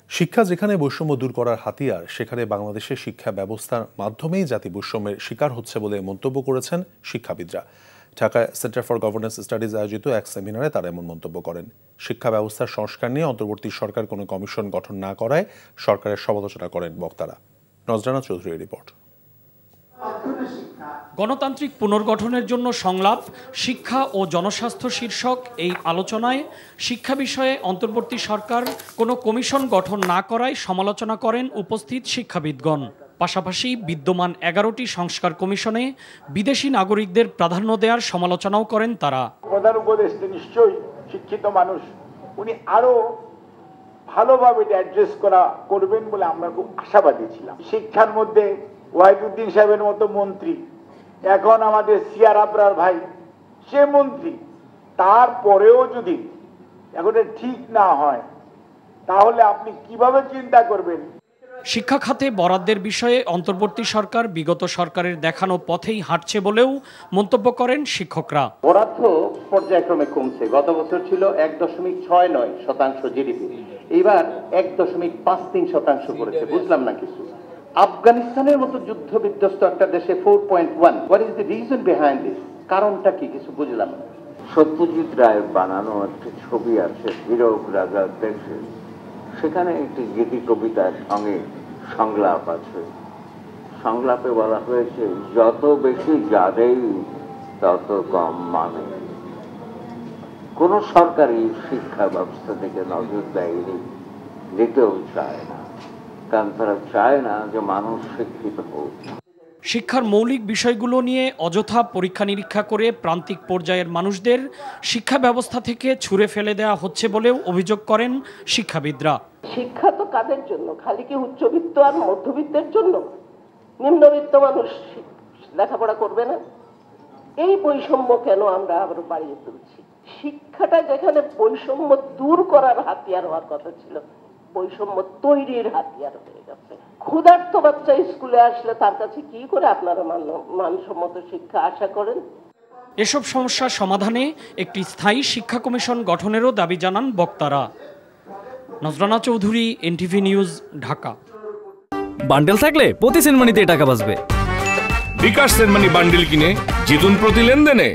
শিক্ষা যেখানে বৈষম্য দূর করার হাতিয়ার, সেখানে বাংলাদেশের শিক্ষা ব্যবস্থার মাধ্যমেই জাতি বৈষম্যের শিকার হচ্ছে বলে মন্তব্য করেছেন শিক্ষাবিদরা। ঢাকায় সেন্টার ফর গভর্নেন্স স্টাডিজ আয়োজিত এক সেমিনারে তারা এমন মন্তব্য করেন। শিক্ষা ব্যবস্থার সংস্কার নিয়ে অন্তর্বর্তী সরকার কোনো কমিশন গঠন না করায় সরকারের সমালোচনা করেন বক্তারা। নজরানা চৌধুরীর রিপোর্ট। গণতান্ত্রিক পুনর্গঠনের জন্য সংলাপ, শিক্ষা ও জনস্বাস্থ্য শীর্ষক এই আলোচনায় শিক্ষা বিষয়ে অন্তর্বর্তী সরকার কোনো কমিশন গঠন না করায় সমালোচনা করেন উপস্থিত শিক্ষাবিদগণ। পাশাপাশি বিদ্যমান 11টি সংস্কার কমিশনে বিদেশি নাগরিকদের প্রাধান্য দেওয়ার সমালোচনাও করেন তারা। প্রধান উপদেষ্টা নিশ্চয়ই শিক্ষিত মানুষ, উনি আরো ভালোভাবে অ্যাড্রেস করবেন বলে আমরা খুব আশাবাদী ছিলাম। শিক্ষার মধ্যে ওয়াহিদুদ্দিন সাহেবের মতো মন্ত্রী, এখন আমাদের সিআর আবরার ভাই সে মন্ত্রী, তারপরেও যদি এখন ঠিক না হয় তাহলে আপনি কিভাবে চিন্তা করবেন? শিক্ষা খাতে বরাদ্দের বিষয়ে অন্তর্বর্তী সরকার বিগত সরকারের দেখানো পথেই হাঁটছে বলেও মন্তব্য করেন শিক্ষকরা। বরাদ্দ পর্যায়ক্রমে কমছে। গত বছর ছিল 1.69% জিডিপি, এবার 1.53% করেছে। বুঝলাম না কিছু। আফগানিস্তানের মতো যুদ্ধ বিধ্বস্ত একটা দেশে 4.1। What is the reason behind this? কারণটা কি কিছু বুঝলাম না। সত্যজিৎ রায়ের বানানো একটা ছবি আছে, হীরক রাজা দেশে, সেখানে একটি গীতি কবিতার সঙ্গে সংলাপ আছে। সংলাপে বলা হয়েছে, যত বেশি যাদেই তত কম মানে। কোন সরকারি শিক্ষা ব্যবস্থা থেকে নজর দেয়নি, দিতেও চায় না, কারণ তারা চায় না যে মানুষ শিক্ষিত হোক। শিক্ষার মৌলিক বিষয়গুলো নিয়ে অযথা পরীক্ষা নিরীক্ষা করে প্রান্তিক পর্যায়ের মানুষদের শিক্ষা ব্যবস্থা থেকে ছুঁড়ে ফেলে দেওয়া হচ্ছে বলেও অভিযোগ করেন শিক্ষাবিদরা। শিক্ষা তো কাদের জন্য? খালি কি উচ্চবিত্ত আর মধ্যবিত্তের জন্য? নিম্নবিত্ত মানুষ লেখাপড়া করবে না? এই বৈষম্য কেন আমরা আবার বাড়িয়ে তুলছি? শিক্ষাটা যেখানে বৈষম্য দূর করার হাতিয়ার হওয়ার কথা ছিল, বৈষম্য তৈরির হাতিয়ার হয়ে গেছে। ক্ষুধার্ত বাচ্চা স্কুলে আসলে তার কাছে কি করে আপনারা মানসম্মত শিক্ষা আশা করেন? এসব সমস্যার সমাধানে একটি স্থায়ী শিক্ষা কমিশন গঠনেরও দাবি জানান বক্তারা। Nazrana Chowdhury, NTV news, Dhaka. Bundle থাকলে প্রতি সেনমানিতে টাকা বাঁচবে। বিকাশ সেনমানি বান্ডেল কিনে জিতুন প্রতি লেনদেনে।